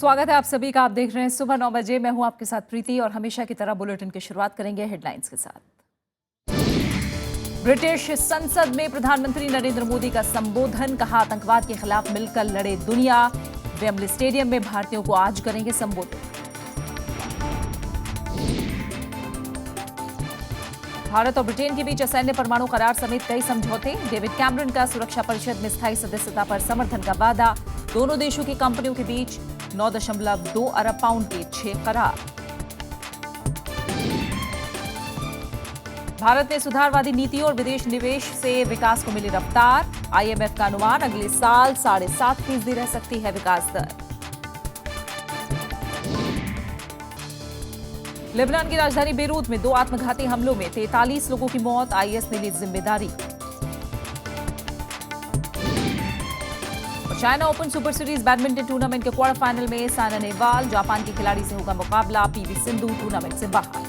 स्वागत है आप सभी का। आप देख रहे हैं सुबह 9 बजे। मैं हूं आपके साथ प्रीति और हमेशा की तरह बुलेटिन की शुरुआत करेंगे हेडलाइंस के साथ। ब्रिटिश संसद में प्रधानमंत्री नरेंद्र मोदी का संबोधन, कहा आतंकवाद के खिलाफ मिलकर लड़े दुनिया। वेम्बली स्टेडियम में भारतीयों को आज करेंगे संबोधित। भारत और ब्रिटेन के बीच असैन्य परमाणु करार समेत कई समझौते। डेविड कैमरन का सुरक्षा परिषद में स्थायी सदस्यता पर समर्थन का वादा। दोनों देशों की कंपनियों के बीच 9.2 अरब पाउंड के 6 करार। भारत में सुधारवादी नीतियों और विदेश निवेश से विकास को मिली रफ्तार। आईएमएफ का अनुमान, अगले साल 7.5% रह सकती है विकास दर। लेबनान की राजधानी बेरूत में 2 आत्मघाती हमलों में 43 लोगों की मौत, आईएस ने ली जिम्मेदारी। China open super series badminton tournament के क्वार्टर फाइनल में साइना नेहवाल, जापान की खिलाड़ी से होगा मुकाबला। पीवी सिंधु टूर्नामेंट से बाहर।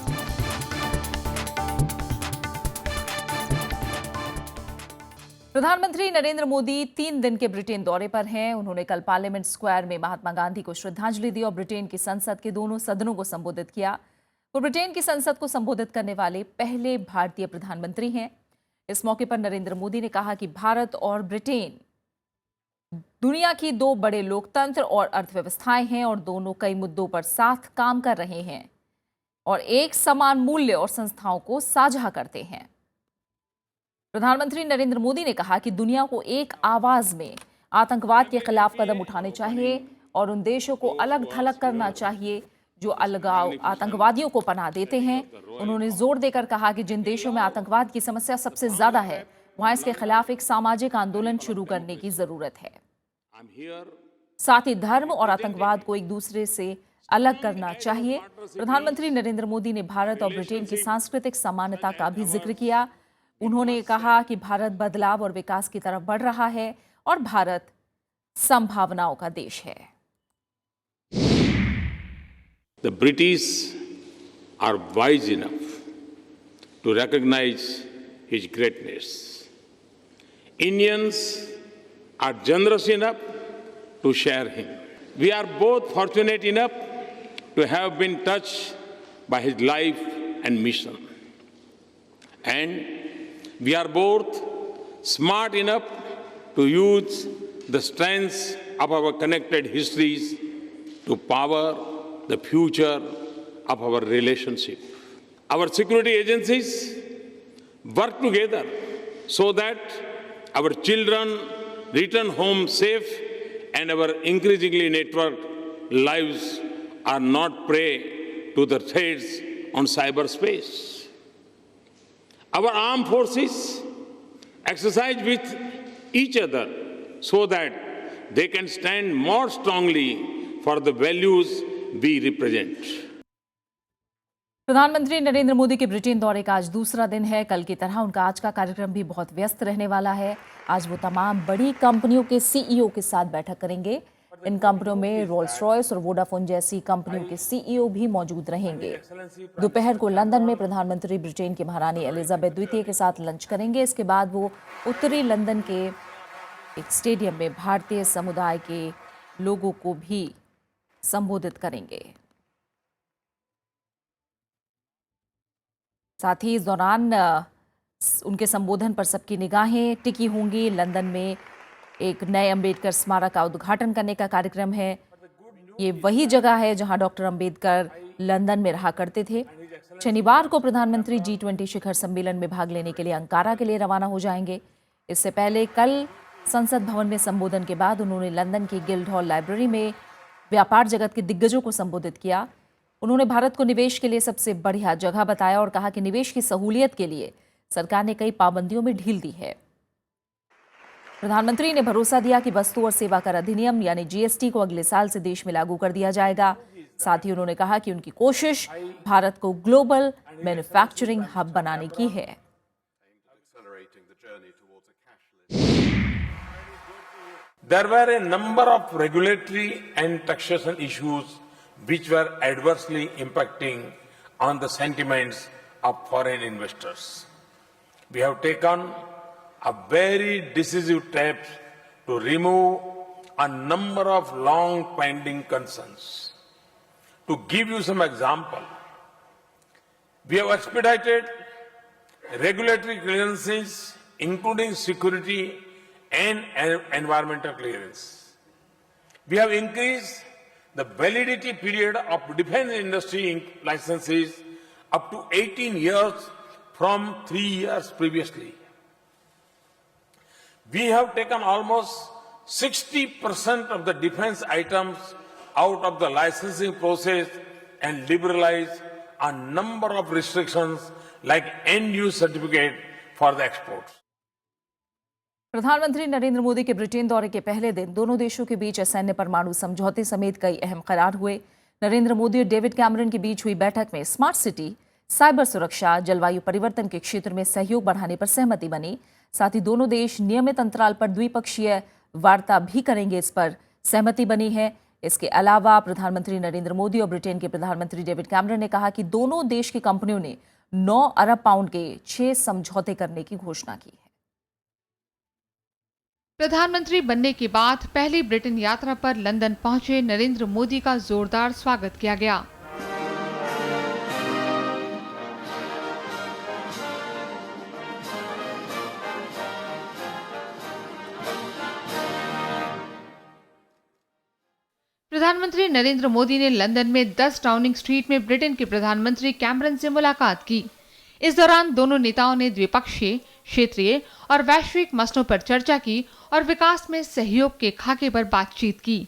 प्रधानमंत्री नरेंद्र मोदी 3 दिन के ब्रिटेन दौरे पर हैं। उन्होंने कल पार्लियामेंट स्क्वायर में महात्मा गांधी को श्रद्धांजलि दी और ब्रिटेन की संसद के दोनों सदनों को संबोधित किया। वो ब्रिटेन की संसद को संबोधित करने वाले पहले भारतीय प्रधानमंत्री हैं। इस मौके पर नरेंद्र मोदी ने कहा कि भारत और ब्रिटेन दुनिया की 2 बड़े लोकतंत्र और अर्थव्यवस्थाएं हैं और दोनों कई मुद्दों पर साथ काम कर रहे हैं और एक समान मूल्य और संस्थाओं को साझा करते हैं। प्रधानमंत्री नरेंद्र मोदी ने कहा कि दुनिया को एक आवाज में आतंकवाद के खिलाफ कदम उठाने चाहिए और उन देशों को अलग थलग करना चाहिए जो अलगाव आतंकवादियों को पनाह देते हैं। उन्होंने जोर देकर कहा कि जिन देशों में आतंकवाद की समस्या सबसे ज्यादा है, वहां इसके खिलाफ एक सामाजिक आंदोलन शुरू करने की जरूरत है। साथ ही धर्म और आतंकवाद को एक दूसरे से अलग करना चाहिए। प्रधानमंत्री नरेंद्र मोदी ने भारत और ब्रिटेन की सांस्कृतिक समानता का भी जिक्र किया। उन्होंने कहा कि भारत बदलाव और विकास की तरफ बढ़ रहा है और भारत संभावनाओं का देश है। The British are wise enough to recognize his greatness. Indians are generous enough to share him. We are both fortunate enough to have been touched by his life and mission. And we are both smart enough to use the strengths of our connected histories to power the future of our relationship. Our security agencies work together so that our children return home safe and our increasingly networked lives are not prey to the threats on cyberspace. Our armed forces exercise with each other so that they can stand more strongly for the values we represent. प्रधानमंत्री नरेंद्र मोदी के Britain दौरे का आज दूसरा दिन है। कल की तरह उनका आज का कार्यक्रम भी बहुत व्यस्त रहने वाला है। आज वो तमाम बड़ी कंपनियों के सीईओ के साथ बैठक करेंगे। इन कंपनियों में रोल्स रॉयस और वोडाफोन जैसी कंपनियों के सीईओ भी मौजूद रहेंगे। दोपहर को लंदन में प्रधानमंत्री ब्रिटेन की महारानी एलिजाबेथ द्वितीय के साथ लंच करेंगे। इसके बाद वो उत्तरी लंदन के एक स्टेडियम में भारतीय समुदाय के लोगों को भी संबोधित करेंगे। साथ ही इस दौरान उनके संबोधन पर सबकी निगाहें टिकी होंगी। लंदन में एक नए अंबेडकर स्मारक का उद्घाटन करने का कार्यक्रम है। ये वही जगह है जहां डॉक्टर अंबेडकर लंदन में रहा करते थे। शनिवार को प्रधानमंत्री G20 शिखर सम्मेलन में भाग लेने के लिए अंकारा के लिए रवाना हो जाएंगे। इससे पहले कल संसद भवन में संबोधन के बाद उन्होंने लंदन की गिल्डहॉल लाइब्रेरी में व्यापार जगत के दिग्गजों को संबोधित किया। उन्होंने भारत को निवेश के लिए सबसे बढ़िया जगह बताया और कहा कि निवेश की सहूलियत के लिए सरकार ने कई पाबंदियों में ढील दी है। प्रधानमंत्री ने भरोसा दिया कि वस्तु और सेवा कर अधिनियम यानी GST को अगले साल से देश में लागू कर दिया जाएगा। साथ ही उन्होंने कहा कि उनकी कोशिश भारत को ग्लोबल मैन्युफैक्चरिंग हब बनाने की है। There were a number of regulatory and taxation issues which were adversely impacting on the sentiments of foreign investors. We have taken a very decisive steps to remove a number of long pending concerns. To give you some example, we have expedited regulatory clearances, including security and environmental clearance. We have increased the validity period of defense industry licenses up to 18 years from 3 years previously. We have taken almost 60% of the defense items out of the licensing process and liberalized a number of restrictions like end-use certificate for the exports. प्रधानमंत्री नरेंद्र मोदी के Britain दौरे के पहले दिन दोनों देशों के बीच सैन्य परमाणु समझौते समेत कई अहम करार हुए। नरेंद्र मोदी और डेविड कैमरन के बीच हुई बैठक में स्मार्ट सिटी, साइबर सुरक्षा, जलवायु परिवर्तन के क्षेत्र में सहयोग बढ़ाने पर सहमति बनी। साथ ही दोनों देश नियमित अंतराल पर द्विपक्षीय वार्ता भी करेंगे, इस पर सहमति बनी है। इसके अलावा प्रधानमंत्री नरेंद्र मोदी और ब्रिटेन के प्रधानमंत्री डेविड कैमरन ने कहा कि दोनों देश की कंपनियों ने 9 अरब पाउंड के 6 समझौते करने की घोषणा की है। प्रधानमंत्री बनने के बाद पहली ब्रिटेन यात्रा पर लंदन पहुंचे नरेंद्र मोदी का जोरदार स्वागत किया गया। प्रधानमंत्री नरेंद्र मोदी ने लंदन में 10 डाउनिंग स्ट्रीट में ब्रिटेन के प्रधानमंत्री कैमरन से मुलाकात की। इस दौरान दोनों नेताओं ने द्विपक्षीय, क्षेत्रीय और वैश्विक मसलों पर चर्चा की और विकास में सहयोग के खाके पर बातचीत की।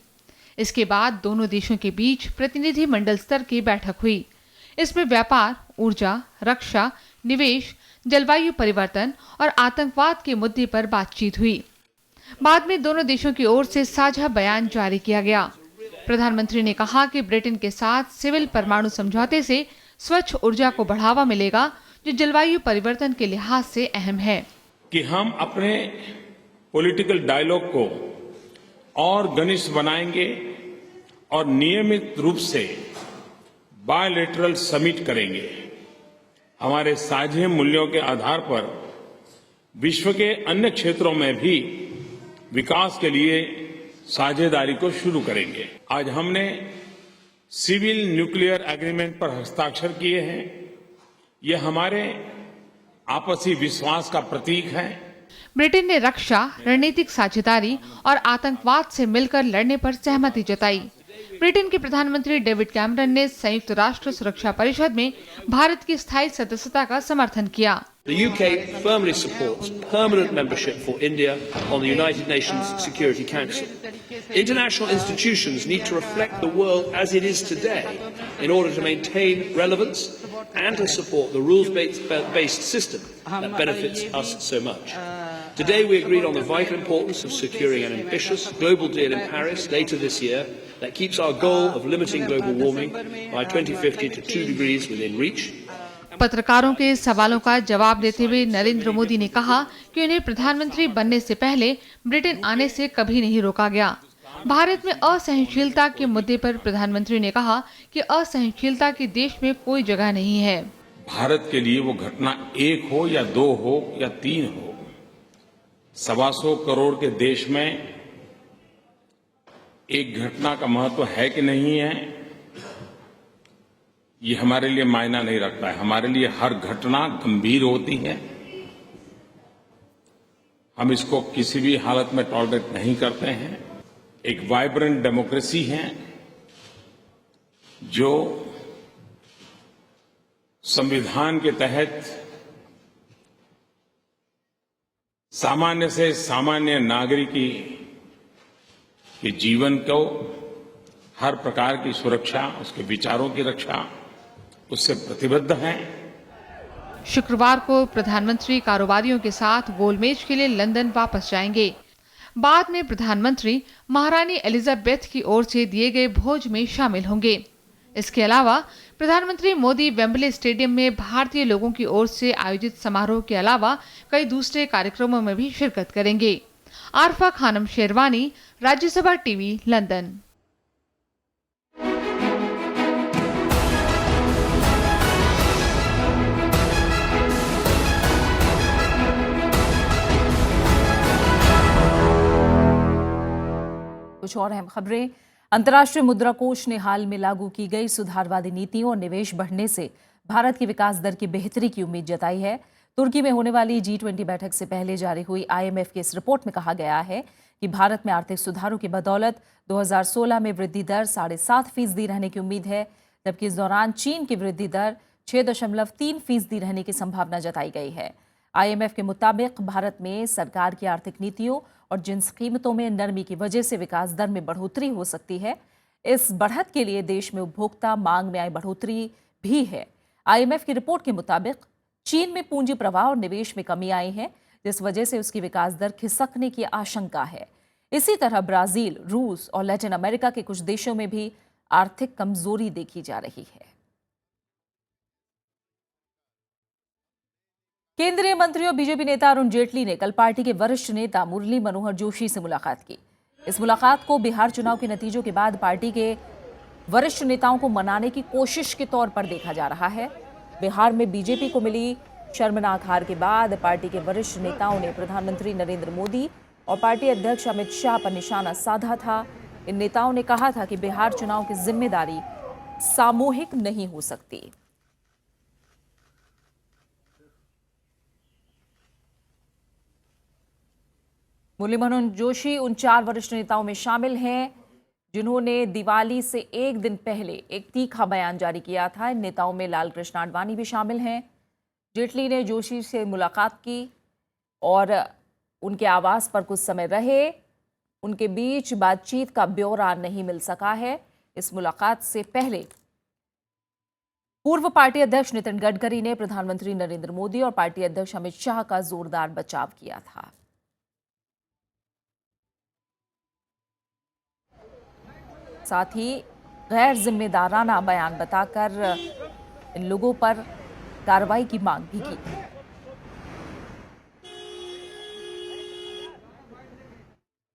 इसके बाद दोनों देशों के बीच प्रतिनिधिमंडल स्तर की बैठक हुई। इसमें व्यापार, ऊर्जा, रक्षा, निवेश, जलवायु परिवर्तन और आतंकवाद के मुद्दे पर बातचीत हुई। बाद में दोनों देशों की ओर से साझा बयान जारी किया गया। प्रधानमंत्री ने कहा कि ब्रिटेन के साथ सिविल परमाणु समझौते से स्वच्छ ऊर्जा को बढ़ावा मिलेगा, जो जलवायु परिवर्तन के लिहाज से अहम है। कि हम अपने पॉलिटिकल डायलॉग को और घनिष्ठ बनाएंगे और नियमित रूप से बायलैटरल समिट करेंगे। हमारे साझे मूल्यों के आधार पर विश्व के अन्य क्षेत्रों में भी विकास के लिए साझेदारी को शुरू करेंगे। आज हमने सिविल न्यूक्लियर एग्रीमेंट पर हस्ताक्षर किए हैं। यह हमारे आपसी विश्वास का प्रतीक है। ब्रिटेन ने रक्षा, रणनीतिक साझेदारी और आतंकवाद से मिलकर लड़ने पर सहमति जताई। ब्रिटेन के प्रधानमंत्री डेविड कैमरन ने संयुक्त राष्ट्र सुरक्षा परिषद में भारत की स्थायी सदस्यता का समर्थन किया। The UK firmly supports permanent membership for India on the United Nations Security Council. International institutions need to reflect the world as it is today in order to maintain relevance and to support the rules-based system that benefits us so much. Today we agreed on the vital importance of securing an ambitious global deal in Paris later this year that keeps our goal of limiting global warming by 2050 to 2 degrees within reach. पत्रकारों के सवालों का जवाब देते हुए नरेंद्र मोदी ने कहा कि उन्हें प्रधानमंत्री बनने से पहले ब्रिटेन आने से कभी नहीं रोका गया। भारत में असहनशीलता के मुद्दे पर प्रधानमंत्री ने कहा कि असहनशीलता के देश में कोई जगह नहीं है। भारत के लिए वो घटना 1 हो या 2 हो या 3 हो, 125 करोड़ के देश में एक घटना का महत्व है कि नहीं है, ये हमारे लिए मायना नहीं रखता है। हमारे लिए हर घटना गंभीर होती है। हम इसको किसी भी हालत में टॉलरेट नहीं करते हैं। एक वाइब्रेंट डेमोक्रेसी है जो संविधान के तहत सामान्य से सामान्य नागरिक के जीवन को हर प्रकार की सुरक्षा, उसके विचारों की रक्षा, उससे प्रतिबद्ध हैं। शुक्रवार को प्रधानमंत्री कारोबारियों के साथ गोलमेज के लिए लंदन वापस जाएंगे। बाद में प्रधानमंत्री महारानी एलिजाबेथ की ओर से दिए गए भोज में शामिल होंगे। इसके अलावा प्रधानमंत्री मोदी वेम्बले स्टेडियम में भारतीय लोगों की ओर से आयोजित समारोह के अलावा कई दूसरे कार्यक्रमों में भी शिरकत करेंगे। Arfa Khanum Sherwani, Rajya Sabha TV, London. कुछ और अहम खबरें। अंतर्राष्ट्रीय मुद्रा कोष ने हाल में लागू की गई सुधारवादी नीतियों और निवेश बढ़ने से भारत की विकास दर की बेहतरी की उम्मीद जताई है। तुर्की में होने वाली G20 बैठक से पहले जारी हुई IMF की इस रिपोर्ट में कहा गया है कि भारत में आर्थिक सुधारों की बदौलत 2016 में वृद्धि दर 7.5% रहने की उम्मीद है, जबकि इस दौरान चीन की वृद्धि दर 6.3% रहने की संभावना जताई गई है। IMF के मुताबिक भारत में सरकार की आर्थिक नीतियों और जिंस कीमतों में नरमी की वजह से विकास दर में बढ़ोतरी हो सकती है। इस बढ़त के लिए देश में उपभोक्ता मांग में आई बढ़ोतरी भी है। IMF की रिपोर्ट के मुताबिक चीन में पूंजी प्रवाह और निवेश में कमी आई है, जिस वजह से उसकी विकास दर खिसकने की आशंका है। इसी तरह ब्राजील, रूस और लैटिन अमेरिका के कुछ देशों में भी आर्थिक कमजोरी देखी जा रही है। केंद्रीय मंत्री और बीजेपी नेता अरुण जेटली ने कल पार्टी के वरिष्ठ नेता मुरली मनोहर जोशी से मुलाकात की। इस मुलाकात को बिहार चुनाव के नतीजों के बाद पार्टी के वरिष्ठ नेताओं को मनाने की कोशिश के तौर पर देखा जा रहा है। बिहार में बीजेपी को मिली शर्मनाक हार के बाद पार्टी के वरिष्ठ नेताओं ने प्रधानमंत्री नरेंद्र मोदी और पार्टी अध्यक्ष अमित शाह पर निशाना साधा था। इन नेताओं ने कहा था कि बिहार चुनाव की जिम्मेदारी सामूहिक नहीं हो सकती। मुरली मनोहर जोशी उन 4 वरिष्ठ नेताओं में शामिल हैं जिन्होंने दिवाली से एक दिन पहले एक तीखा बयान जारी किया था। इन नेताओं में लालकृष्ण आडवाणी भी शामिल हैं। जेटली ने जोशी से मुलाकात की और उनके आवास पर कुछ समय रहे। उनके बीच बातचीत का ब्यौरा नहीं मिल सका है। इस मुलाकात से पहले पूर्व पार्टी अध्यक्ष नितिन गडकरी ने प्रधानमंत्री नरेंद्र मोदी और पार्टी अध्यक्ष अमित शाह का जोरदार बचाव किया था। साथ ही गैर जिम्मेदाराना बयान बताकर इन लोगों पर कार्रवाई की मांग भी की।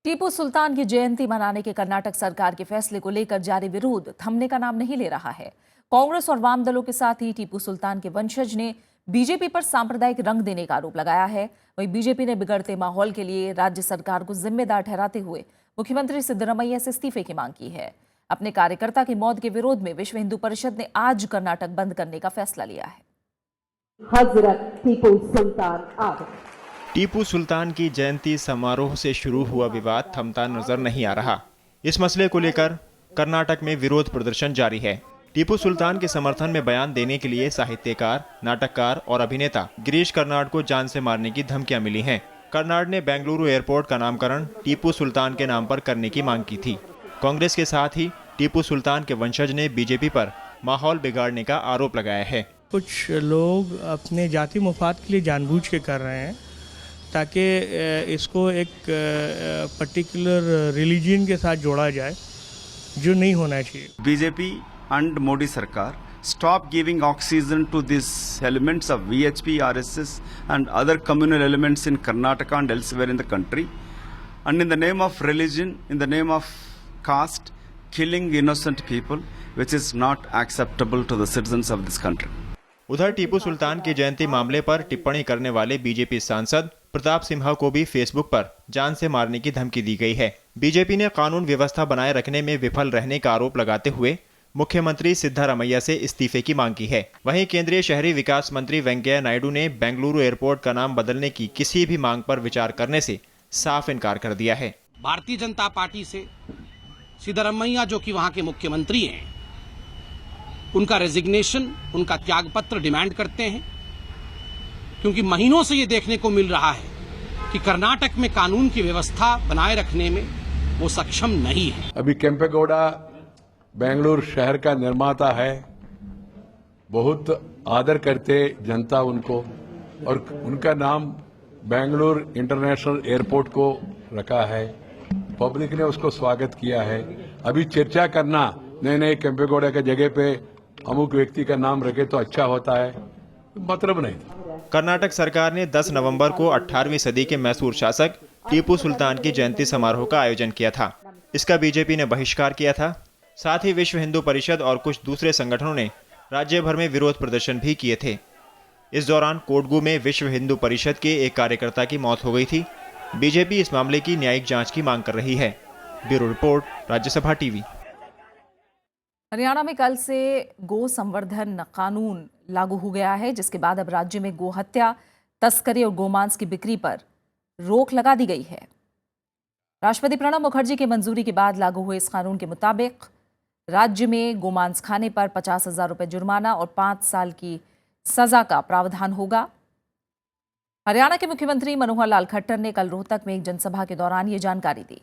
टीपू सुल्तान की जयंती मनाने के कर्नाटक सरकार के फैसले को लेकर जारी विरोध थमने का नाम नहीं ले रहा है। कांग्रेस और वाम दलों के साथ ही टीपू सुल्तान के वंशज ने बीजेपी पर सांप्रदायिक रंग देने का आरोप लगाया है। वहीं बीजेपी ने बिगड़ते माहौल के लिए राज्य सरकार को जिम्मेदार ठहराते हुए मुख्यमंत्री सिद्धरमैया से इस्तीफे की मांग की है। अपने कार्यकर्ता की मौत के विरोध में विश्व हिंदू परिषद ने आज कर्नाटक बंद करने का फैसला लिया है। हजरत टीपू सुल्तान आ गए। टीपू सुल्तान की जयंती समारोह से शुरू हुआ विवाद थमता नजर नहीं आ रहा। इस मसले को लेकर कर्नाटक में विरोध प्रदर्शन जारी है। टीपू सुल्तान के समर्थन में बयान देने के लिए साहित्यकार, नाटककार और अभिनेता गिरीश कर्नाड को जान से मारने की धमकियां मिली हैं। कर्नाड ने बेंगलुरु एयरपोर्ट का नामकरण टीपू सुल्तान के नाम पर करने की मांग की थी। कांग्रेस के साथ ही टीपू सुल्तान के वंशज ने बीजेपी पर माहौल बिगाड़ने का आरोप लगाया है। कुछ लोग अपने जाति मुफाद के लिए जानबूझ के कर रहे हैं ताकि इसको एक पर्टिकुलर रिलीजन के साथ जोड़ा जाए, जो नहीं होना चाहिए। BJP and Modi Sarkar stop giving oxygen to these elements of VHP, RSS and other communal elements in Karnataka and elsewhere in the country, and in the name of religion, in the name of caste, killing innocent people, which is not acceptable to the citizens of this country. उधर टीपू सुल्तान की जयंती मामले पर टिप्पणी करने वाले BJP सांसद प्रताप सिम्हा को भी फेसबुक पर जान से मारने की धमकी दी गई है। बीजेपी ने कानून व्यवस्था बनाए रखने में विफल रहने का आरोप लगाते हुए मुख्यमंत्री सिद्धरमैया से इस्तीफे की मांग की है। वहीं केंद्रीय शहरी विकास मंत्री वेंकैया नायडू ने बेंगलुरु एयरपोर्ट का नाम बदलने की किसी भी मांग पर विचार करने से साफ इनकार कर दिया है। भारतीय जनता पार्टी से सिद्धरमैया, जो कि वहां के मुख्यमंत्री हैं, उनका रेजिग्नेशन, उनका त्यागपत्र डिमांड करते हैं, क्योंकि महीनों से ये देखने को मिल रहा है कि कर्नाटक में कानून की व्यवस्था बनाए रखने में वो सक्षम नहीं है। अभी केम्पेगौड़ा बेंगलुरु शहर का निर्माता है, बहुत आदर करते जनता उनको, और उनका नाम बेंगलुरु इंटरनेशनल एयरपोर्ट को रखा है। पब्लिक ने उसको स्वागत किया है। अभी चर्चा करना नए केम्पेगौड़ा के जगह पे अमुक व्यक्ति का नाम रखे तो अच्छा होता है, मतलब नहीं। कर्नाटक सरकार ने 10 नवंबर को 18वीं सदी के मैसूर शासक टीपू सुल्तान की जयंती समारोह का आयोजन किया था। इसका बीजेपी ने बहिष्कार किया था। साथ ही विश्व हिंदू परिषद और कुछ दूसरे संगठनों ने राज्य भर में विरोध प्रदर्शन भी किए थे। इस दौरान कोडगू में विश्व हिंदू परिषद के एक कार्यकर्ता की मौत हो गई थी। बीजेपी इस मामले की न्यायिक जांच की मांग कर रही है। Bureau report, Rajya Sabha TV. Haryana में कल से गो संवर्धन कानून लागू हो गया है, जिसके बाद अब राज्य में गो हत्या, तस्करी और गोमांस की बिक्री पर रोक लगा दी गई है। राष्ट्रपति प्रणब मुखर्जी की मंजूरी के बाद लागू हुए इस कानून के मुताबिक राज्य में गोमांस खाने पर 50,000 रुपये जुर्माना और 5 साल की सजा का प्रावधान होगा। हरियाणा के मुख्यमंत्री मनोहर लाल खट्टर ने कल रोहतक में एक जनसभा के दौरान ये जानकारी दी।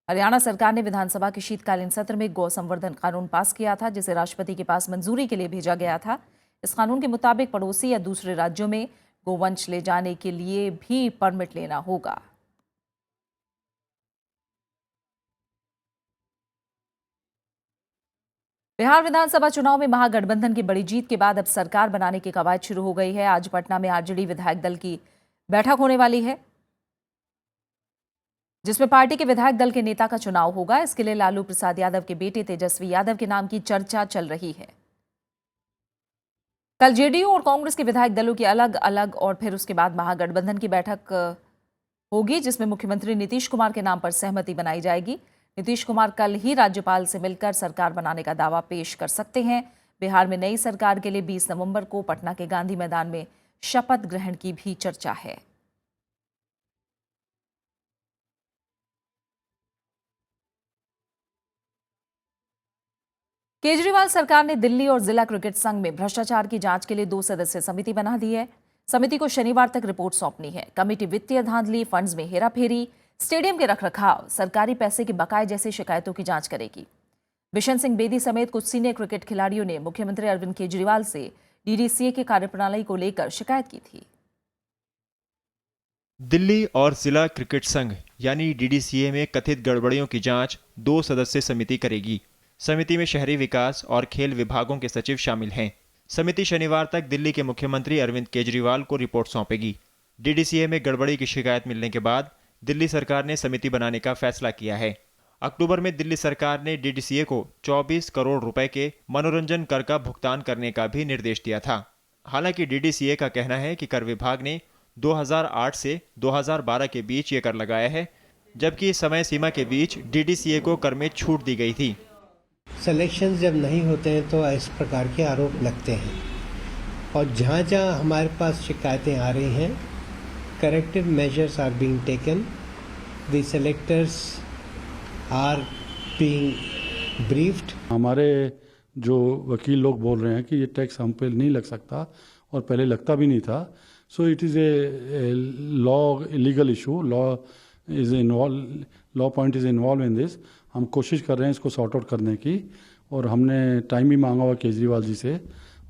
हरियाणा सरकार ने विधानसभा के शीतकालीन सत्र में गौ संवर्धन कानून पास किया था, जिसे राष्ट्रपति के पास मंजूरी के लिए भेजा गया था। इस कानून के मुताबिक पड़ोसी या दूसरे राज्यों में गोवंश ले जाने के लिए भी परमिट लेना होगा। बिहार विधानसभा चुनाव में महागठबंधन की बड़ी जीत के बाद अब सरकार बनाने की कवायद शुरू हो गई है। आज पटना में आरजेडी विधायक दल की बैठक होने वाली है, जिसमें पार्टी के विधायक दल के नेता का चुनाव होगा। इसके लिए लालू प्रसाद यादव के बेटे तेजस्वी यादव के नाम की चर्चा चल रही है। कल जेडीयू और कांग्रेस के विधायक दलों की अलग अलग और फिर उसके बाद महागठबंधन की बैठक होगी, जिसमें मुख्यमंत्री नीतीश कुमार के नाम पर सहमति बनाई जाएगी। नीतीश कुमार कल ही राज्यपाल से मिलकर सरकार बनाने का दावा पेश कर सकते हैं। बिहार में नई सरकार के लिए 20 नवंबर को पटना के गांधी मैदान में शपथ ग्रहण की भी चर्चा है। केजरीवाल सरकार ने दिल्ली और जिला क्रिकेट संघ में भ्रष्टाचार की जांच के लिए 2 सदस्यीय समिति बना दी है। समिति को शनिवार तक रिपोर्ट सौंपनी है। कमेटी वित्तीय धांधली, फंड्स में हेराफेरी, स्टेडियम के रखरखाव, सरकारी पैसे के बकाये जैसी शिकायतों की जांच करेगी। बिशन सिंह बेदी समेत कुछ सीनियर क्रिकेट खिलाड़ियों ने मुख्यमंत्री अरविंद केजरीवाल से डीडीसीए की कार्यप्रणाली को लेकर शिकायत की थी। दिल्ली और जिला क्रिकेट संघ यानी डीडीसीए में कथित गड़बड़ियों की जांच 2 सदस्यीय समिति करेगी। समिति में शहरी विकास और खेल विभागों के सचिव शामिल हैं। समिति शनिवार तक दिल्ली के मुख्यमंत्री अरविंद केजरीवाल को रिपोर्ट सौंपेगी। डीडीसीए में गड़बड़ी की शिकायत मिलने के बाद दिल्ली सरकार ने समिति बनाने का फैसला किया है। अक्टूबर में दिल्ली सरकार ने डीडीसीए को 24 करोड़ रुपए के मनोरंजन कर का भुगतान करने का भी निर्देश दिया था। हालांकि डीडीसीए का कहना है कि कर विभाग ने 2008 से 2012 के बीच ये कर लगाया है, जबकि इस समय सीमा के बीच डीडीसीए को कर में छूट दी गई थी। सिलेक्शन जब नहीं होते हैं तो इस प्रकार के आरोप लगते हैं, और जहाँ जहाँ हमारे पास शिकायतें आ रही हैं, corrective measures are being taken, the selectors are being briefed. हमारे जो वकील लोग बोल रहे हैं कि ये टैक्स हम पे नहीं लग सकता और पहले लगता भी नहीं था, so it is a law legal issue, law point is involve in this. हम कोशिश कर रहे हैं इसको सॉर्ट आउट करने की, और हमने टाइम भी मांगा हुआ केजरीवाल जी से,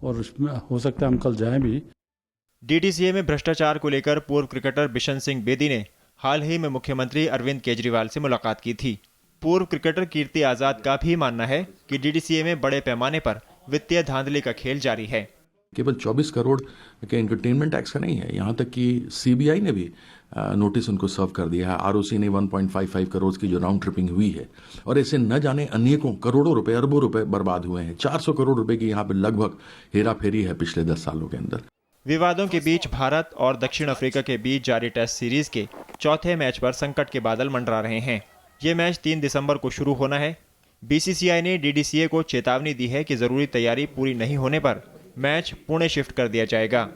और उसमें हो सकता है हम कल जाएं भी। डीडीसीए में भ्रष्टाचार को लेकर पूर्व क्रिकेटर बिशन सिंह बेदी ने हाल ही में मुख्यमंत्री अरविंद केजरीवाल से मुलाकात की थी। पूर्व क्रिकेटर कीर्ति आजाद का भी मानना है कि डीडीसीए में बड़े पैमाने पर वित्तीय धांधली का खेल जारी है। केवल 24 करोड़ के एंटरटेनमेंट टैक्स का नहीं है, यहाँ तक कि सीबीआई ने भी नोटिस उनको सर्व कर दिया है। आरओसी ने 1.55 करोड़ की जो राउंड ट्रिपिंग हुई है, और ऐसे न जाने अनेकों करोड़ों रुपए, अरबों रुपए बर्बाद हुए हैं। 400 करोड़ रुपए की यहाँ पे लगभग हेरा फेरी है पिछले 10 सालों के अंदर। विवादों के बीच भारत और दक्षिण अफ्रीका के बीच जारी टेस्ट सीरीज के चौथे मैच पर संकट के बादल मंडरा रहे हैं। ये मैच 3 दिसंबर को शुरू होना है। बीसीसीआई ने डीडीसीए को चेतावनी दी है कि जरूरी तैयारी पूरी नहीं होने पर मैच पुणे शिफ्ट कर दिया जाएगा।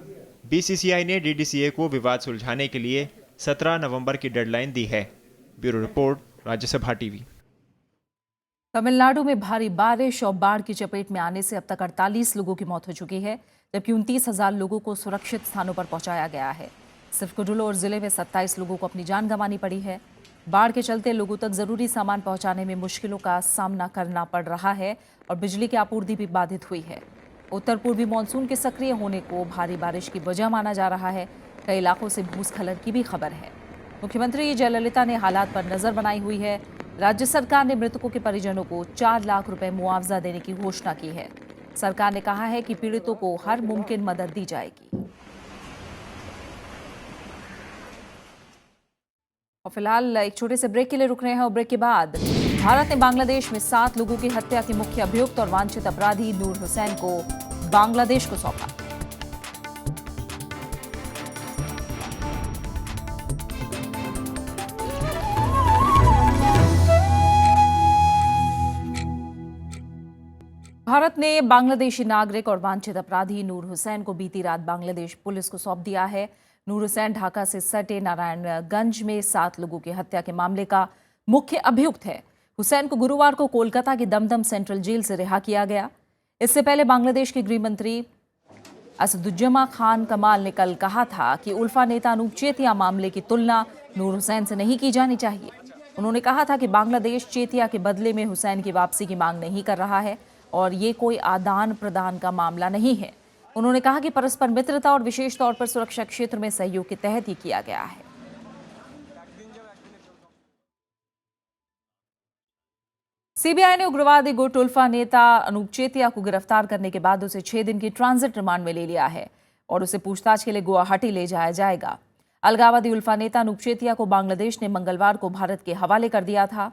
बीसीसीआई ने डीडीसीए को विवाद सुलझाने के लिए 17 नवंबर की डेडलाइन दी है। Bureau report, Rajya Sabha TV. Tamil Nadu में भारी बारिश और बाढ़ की चपेट में आने से अब तक 48 लोगों की मौत हो चुकी है, जबकि 29,000 लोगों को सुरक्षित स्थानों पर पहुंचाया गया है। सिर्फ कुडुलोर जिले में 27 लोगों को अपनी जान गंवानी पड़ी है। बाढ़ के चलते लोगों तक जरूरी सामान पहुंचाने में मुश्किलों का सामना करना पड़ रहा है और बिजली की आपूर्ति भी बाधित हुई है। उत्तर पूर्वी मानसून के सक्रिय होने को भारी बारिश की वजह माना जा रहा है। कई इलाकों से भूस्खलन की भी खबर है। मुख्यमंत्री जयललिता ने हालात पर नजर बनाई हुई है। राज्य सरकार ने मृतकों के परिजनों को 4 लाख रुपए मुआवजा देने की घोषणा की है। सरकार ने कहा है कि पीड़ितों को हर मुमकिन मदद दी जाएगी। और फिलहाल एक छोटे से ब्रेक के लिए रुक रहे हैं, और ब्रेक के बाद भारत ने बांग्लादेश में 7 लोगों की हत्या के मुख्य अभियुक्त और वांछित अपराधी नूर हुसैन को बांग्लादेश को सौंपा। भारत ने बांग्लादेशी नागरिक और वांछित अपराधी नूर हुसैन को बीती रात बांग्लादेश पुलिस को सौंप दिया है। नूर हुसैन ढाका से सटे नारायणगंज में 7 लोगों की हत्या के मामले का मुख्य अभियुक्त है। हुसैन को गुरुवार को कोलकाता की दमदम सेंट्रल जेल से रिहा किया गया। इससे पहले बांग्लादेश के गृह मंत्री असदुज्जमा खान कमाल ने कल कहा था कि उल्फा नेता अनूप चेतिया मामले की तुलना नूर हुसैन से नहीं की जानी चाहिए। उन्होंने कहा था कि बांग्लादेश चेतिया के बदले में हुसैन की वापसी की मांग नहीं कर रहा है और ये कोई आदान प्रदान का मामला नहीं है। उन्होंने कहा कि परस्पर मित्रता और विशेष तौर पर सुरक्षा क्षेत्र में सहयोग के तहत ही किया गया है। सीबीआई ने उग्रवादी गुट उल्फा नेता अनूप चेतिया को गिरफ्तार करने के बाद उसे 6 दिन की ट्रांजिट रिमांड में ले लिया है और उसे पूछताछ के लिए गुवाहाटी ले जाया जाएगा। अलगाववादी उल्फा नेता अनूप चेतिया को बांग्लादेश ने मंगलवार को भारत के हवाले कर दिया था।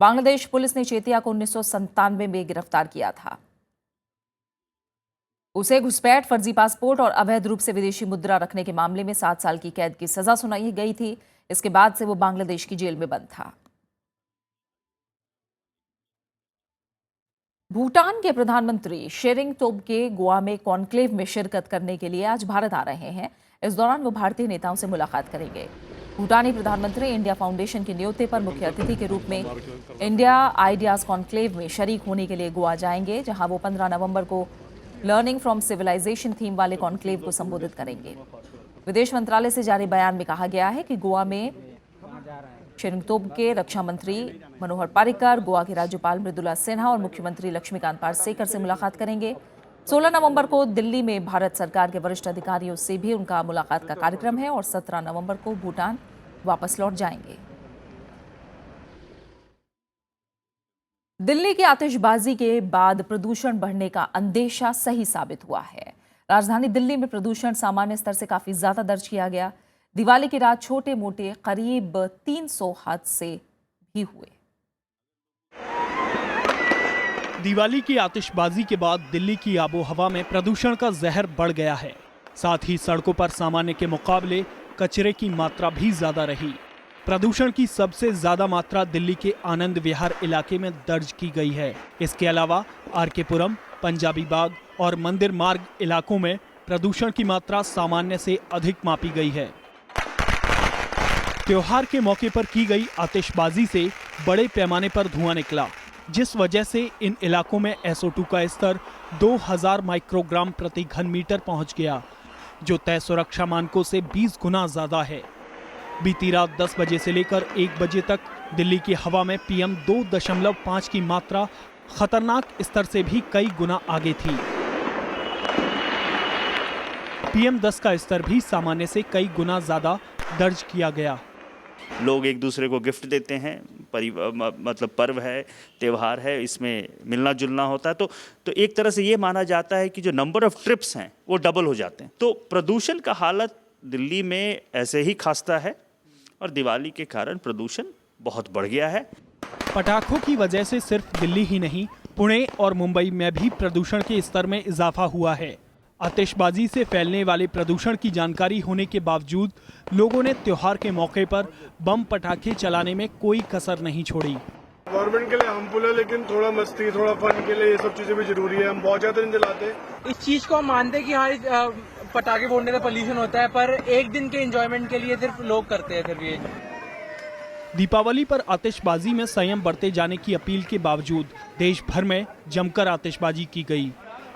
बांग्लादेश पुलिस ने चेतिया को 1997 में गिरफ्तार किया था। उसे घुसपैठ, फर्जी पासपोर्ट और अवैध रूप से विदेशी मुद्रा रखने के मामले में 7 साल की कैद की सजा सुनाई गई थी। इसके बाद से वो बांग्लादेश की जेल में बंद था। भूटान के प्रधानमंत्री शेरिंग तोब्गे गोवा में कॉन्क्लेव में शिरकत करने के लिए आज भारत आ रहे हैं। इस दौरान वो भारतीय नेताओं से मुलाकात करेंगे। भूटानी प्रधानमंत्री इंडिया फाउंडेशन के न्योते पर मुख्य अतिथि के रूप में इंडिया आइडियाज कॉन्क्लेव में शरीक होने के लिए गोवा जाएंगे, जहां वो 15 नवंबर को लर्निंग फ्रॉम सिविलाइजेशन थीम वाले कॉन्क्लेव को संबोधित करेंगे। विदेश मंत्रालय से जारी बयान में कहा गया है कि गोवा में शेरिंग तोब्गे रक्षा मंत्री मनोहर पर्रिकर, गोवा के राज्यपाल मृदुला सिन्हा और मुख्यमंत्री लक्ष्मीकांत पार्सेकर से मुलाकात करेंगे। 16 नवंबर को दिल्ली में भारत सरकार के वरिष्ठ अधिकारियों से भी उनका मुलाकात का कार्यक्रम है और 17 नवंबर को भूटान वापस लौट जाएंगे। दिल्ली की आतिशबाजी के बाद प्रदूषण बढ़ने का अंदेशा सही साबित हुआ है। राजधानी दिल्ली में प्रदूषण सामान्य स्तर से काफी ज्यादा दर्ज किया गया। दिवाली की रात छोटे मोटे करीब 300 हादसे भी हुए। दिवाली की आतिशबाजी के बाद दिल्ली की आबोहवा में प्रदूषण का जहर बढ़ गया है। साथ ही सड़कों पर सामान्य के मुकाबले कचरे की मात्रा भी ज्यादा रही। प्रदूषण की सबसे ज्यादा मात्रा दिल्ली के आनंद विहार इलाके में दर्ज की गई है। इसके अलावा आरके पुरम, पंजाबी बाग और मंदिर मार्ग इलाकों में प्रदूषण की मात्रा सामान्य से अधिक मापी गई है। त्योहार के मौके पर की गई आतिशबाजी से बड़े पैमाने पर धुआं निकला, जिस वजह से इन इलाकों में SO2 का स्तर 2000 माइक्रोग्राम प्रति घन मीटर पहुंच गया, जो तय सुरक्षा मानकों से 20 गुना ज्यादा है। बीती रात 10 बजे से लेकर 1 बजे तक दिल्ली की हवा में PM 2.5 की मात्रा खतरनाक स्तर से भी कई गुना आगे थी। PM 10 का स्तर भी सामान्य से कई गुना ज्यादा दर्ज किया गया। लोग एक दूसरे को गिफ्ट देते हैं, मतलब पर्व है, त्यौहार है, इसमें मिलना जुलना होता है, तो एक तरह से ये माना जाता है कि जो नंबर ऑफ ट्रिप्स हैं वो डबल हो जाते हैं। तो प्रदूषण का हालत दिल्ली में ऐसे ही खास्ता है और दिवाली के कारण प्रदूषण बहुत बढ़ गया है। पटाखों की वजह से सिर्फ दिल्ली ही नहीं, पुणे और मुंबई में भी प्रदूषण के स्तर में इजाफा हुआ है। आतिशबाजी से फैलने वाले प्रदूषण की जानकारी होने के बावजूद लोगों ने त्योहार के मौके पर बम पटाखे चलाने में कोई कसर नहीं छोड़ी। गवर्नमेंट के लिए हार्मफुल है, लेकिन थोड़ा मस्ती, थोड़ा फन के लिए ये सब चीजें भी जरूरी है। हम बहुत ज्यादा नहीं जलाते। इस चीज को हम मानते हैं कि हाँ पटाखे फोड़ने का पोल्यूशन होता है, पर एक दिन के एंजॉयमेंट के लिए सिर्फ लोग करते हैं। सिर्फ ये दीपावली पर आतिशबाजी में संयम बरते जाने की अपील के बावजूद देश भर में जमकर आतिशबाजी की गई।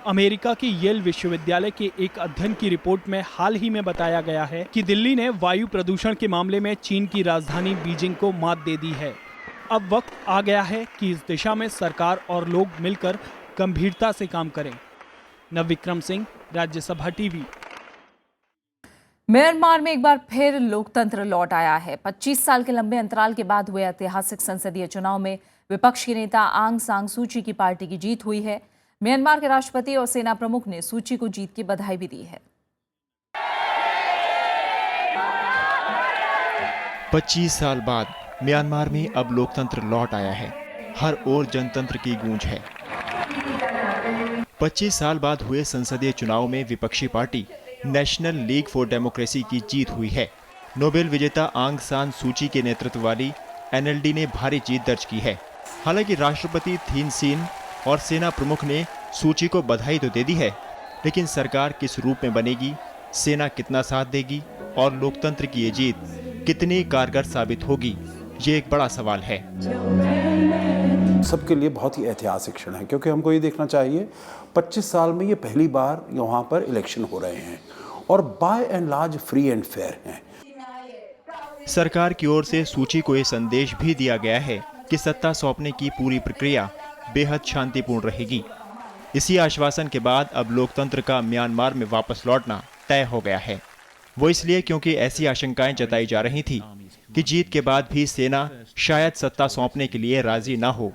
अमेरिका के येल विश्वविद्यालय के एक अध्ययन की रिपोर्ट में हाल ही में बताया गया है कि दिल्ली ने वायु प्रदूषण के मामले में चीन की राजधानी बीजिंग को मात दे दी है। अब वक्त आ गया है कि इस दिशा में सरकार और लोग मिलकर गंभीरता से काम करें। नवविक्रम सिंह, राज्यसभा टीवी। म्यांमार में एक बार फिर लोकतंत्र लौट आया है। 25 साल के लंबे अंतराल के बाद हुए ऐतिहासिक संसदीय चुनाव में विपक्ष के नेता आंग सान सू की पार्टी की जीत हुई है। म्यांमार के राष्ट्रपति और सेना प्रमुख ने सू की को जीत की बधाई भी दी है। 25 साल बाद म्यांमार में अब लोकतंत्र लौट आया है। हर ओर जनतंत्र की गूंज है। 25 साल बाद हुए संसदीय चुनाव में विपक्षी party national league for democracy की जीत हुई है। नोबेल विजेता आंग सान सू के नेतृत्व वाली NLD ने भारी जीत दर्ज की है। हालांकि राष्ट्रपति थीन सेन और सेना प्रमुख ने सूची को बधाई तो दे दी है, लेकिन सरकार किस रूप में बनेगी, सेना कितना साथ देगी और लोकतंत्र की ये जीत कितनी कारगर साबित होगी, ये एक बड़ा सवाल है। सबके लिए बहुत ही ऐतिहासिक क्षण है, क्योंकि हमको ये देखना चाहिए 25 साल में ये पहली बार यहाँ पर इलेक्शन हो रहे हैं और by and large free and fair हैं। सरकार की ओर से सूची को ये संदेश भी दिया गया है कि सत्ता सौंपने की पूरी प्रक्रिया बेहद शांतिपूर्ण रहेगी। इसी आश्वासन के बाद अब लोकतंत्र का म्यांमार में वापस लौटना तय हो गया है। वो इसलिए क्योंकि ऐसी आशंकाएं जताई जा रही थी कि जीत के बाद भी सेना शायद सत्ता सौंपने के लिए राजी ना हो,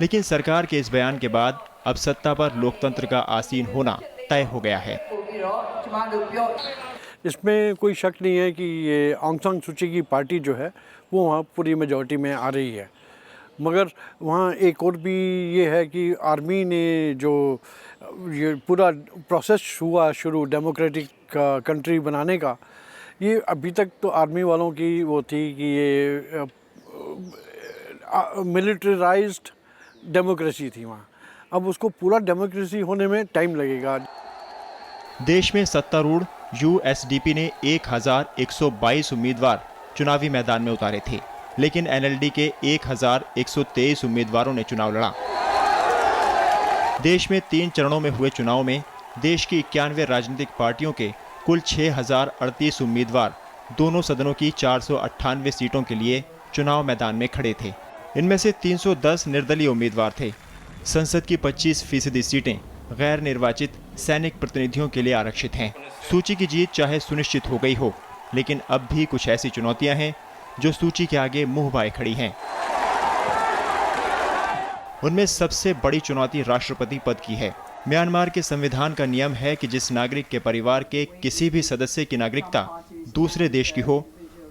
लेकिन सरकार के इस बयान के बाद अब सत्ता पर लोकतंत्र का आसीन होना तय हो गया है। इसमें कोई शक नहीं है कि ये आंग सान सू की पार्टी जो है वो वहाँ पूरी मेजॉरिटी में आ रही है, मगर वहाँ एक और भी ये है कि आर्मी ने जो ये पूरा प्रोसेस हुआ शुरू डेमोक्रेटिक कंट्री बनाने का, ये अभी तक तो आर्मी वालों की वो थी कि ये मिलिट्राइज्ड डेमोक्रेसी थी वहाँ, अब उसको पूरा डेमोक्रेसी होने में टाइम लगेगा। देश में सत्तारूढ़ यूएसडीपी ने 1122 उम्मीदवार चुनावी मैदान में उतारे थे, लेकिन एनएलडी के 1123 उम्मीदवारों ने चुनाव लड़ा। देश में 3 चरणों में हुए चुनाव में देश की 91 राजनीतिक पार्टियों के कुल 6038 उम्मीदवार दोनों सदनों की 498 सीटों के लिए चुनाव मैदान में खड़े थे। इनमें से 310 निर्दलीय उम्मीदवार थे। संसद की 25% सीटें गैर निर्वाचित सैनिक प्रतिनिधियों के लिए आरक्षित हैं। सूची की जीत चाहे सुनिश्चित हो गई हो, लेकिन अब भी कुछ ऐसी चुनौतियां हैं जो सूची के आगे मुंह बाए खड़ी हैं। उनमें सबसे बड़ी चुनौती राष्ट्रपति पद की है। म्यांमार के संविधान का नियम है कि जिस नागरिक के परिवार के किसी भी सदस्य की नागरिकता दूसरे देश की हो,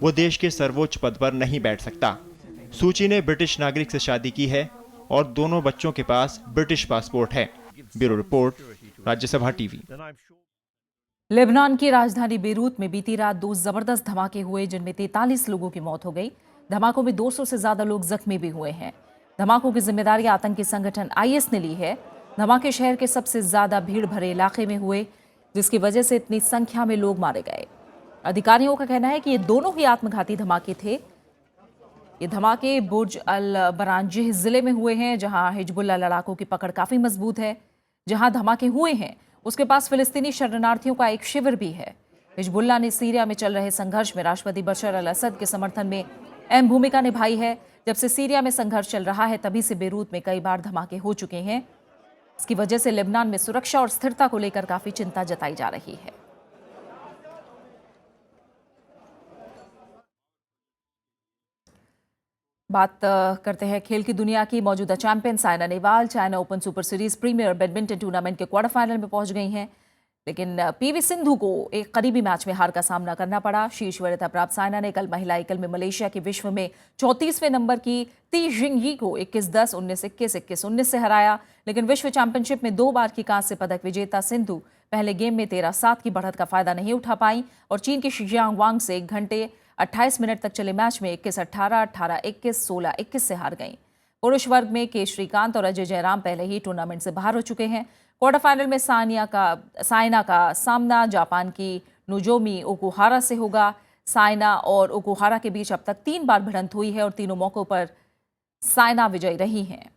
वो देश के सर्वोच्च पद पर नहीं बैठ सकता। सूची ने ब्रिटिश नागरिक से शादी की है और दोनों बच्चों के पास ब्रिटिश पासपोर्ट है। Bureau report, Rajya Sabha TV. Lebanon की राजधानी बेरूत में बीती रात 2 जबरदस्त धमाके हुए, जिनमें 43 लोगों की मौत हो गई। धमाकों में 200 से ज्यादा लोग जख्मी भी हुए हैं। धमाकों की जिम्मेदारी आतंकी संगठन आईएस ने ली है। धमाके शहर के सबसे ज्यादा भीड़ भरे इलाके में हुए, जिसकी वजह से इतनी संख्या में लोग मारे गए। अधिकारियों का कहना है कि ये दोनों ही आत्मघाती धमाके थे। ये धमाके बुर्ज अल बरांजिह जिले में हुए हैं, जहां हिजबुल्ला लड़ाकों की पकड़ काफी मजबूत है। जहां धमाके हुए हैं उसके पास फिलिस्तीनी शरणार्थियों का एक शिविर भी है। हिजबुल्ला ने सीरिया में चल रहे संघर्ष में राष्ट्रपति बशर अल असद के समर्थन में अहम भूमिका निभाई है। जब से सीरिया में संघर्ष चल रहा है, तभी से बेरूत में कई बार धमाके हो चुके हैं। इसकी वजह से लेबनान में सुरक्षा और स्थिरता को लेकर काफी चिंता जताई जा रही है। बात करते हैं खेल की दुनिया की। मौजूदा champion Saina Nehwal China open super series premier badminton tournament के क्वार्टर फाइनल में पहुंच गई हैं, लेकिन पीवी सिंधु को एक करीबी मैच में हार का सामना करना पड़ा। शीर्ष वरीयता प्राप्त साइना ने कल महिला एकल में मलेशिया के विश्व में 34वें नंबर की ती जिंगयी को 21-10, 19-21, 21-19 से हराया। लेकिन विश्व चैंपियनशिप में 2 बार की कांस्य पदक विजेता सिंधु पहले गेम में 13-7 की बढ़त का फायदा नहीं उठा पाई और चीन के शिजियांग वांग से 1 घंटे 28 मिनट तक चले मैच में 21-18, 18-21, 16-21 से हार गईं। पुरुष वर्ग में के श्रीकांत और अजय जयराम पहले ही टूर्नामेंट से बाहर हो चुके हैं। क्वार्टर फाइनल में साइना का सामना जापान की नोजोमी ओकुहारा से होगा। साइना और ओकुहारा के बीच अब तक 3 बार भिड़ंत हुई है और तीनों मौकों पर साइना विजयी रही हैं।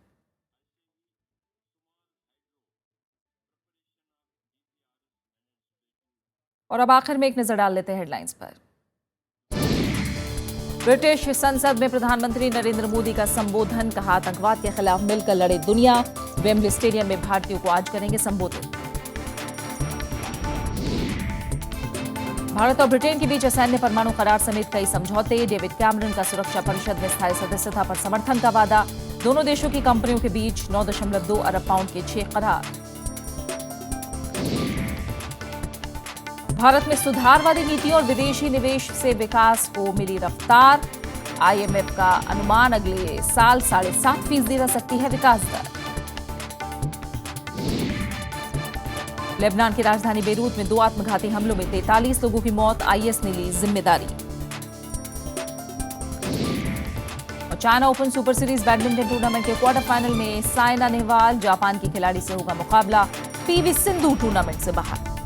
और अब आखिर में एक नजर डाल लेते हैं हेडलाइंस पर। ब्रिटिश संसद में प्रधानमंत्री नरेंद्र मोदी का संबोधन, कहा आतंकवाद के खिलाफ मिलकर लड़े दुनिया। वेम्बली स्टेडियम में भारतीयों को आज करेंगे संबोधित। भारत और ब्रिटेन के बीच सैन्य परमाणु करार समेत कई समझौते। डेविड कैमरन का सुरक्षा परिषद में स्थायी सदस्यता पर समर्थन का वादा। दोनों देशों की कंपनियों के बीच 9.2 अरब पाउंड के 6 करार। भारत में सुधारवादी नीति और विदेशी निवेश से विकास को मिली रफ्तार। आईएमएफ का अनुमान अगले साल 7.5% रह सकती है विकास दर। लेबनान की राजधानी बेरूत में 2 आत्मघाती हमलों में 43 लोगों की मौत। आईएस ने ली जिम्मेदारी। और China open super series badminton tournament के क्वार्टर फाइनल में साइना नेहवाल जापान की खिलाड़ी से होगा मुकाबला, पीवी सिंधु टूर्नामेंट से बाहर।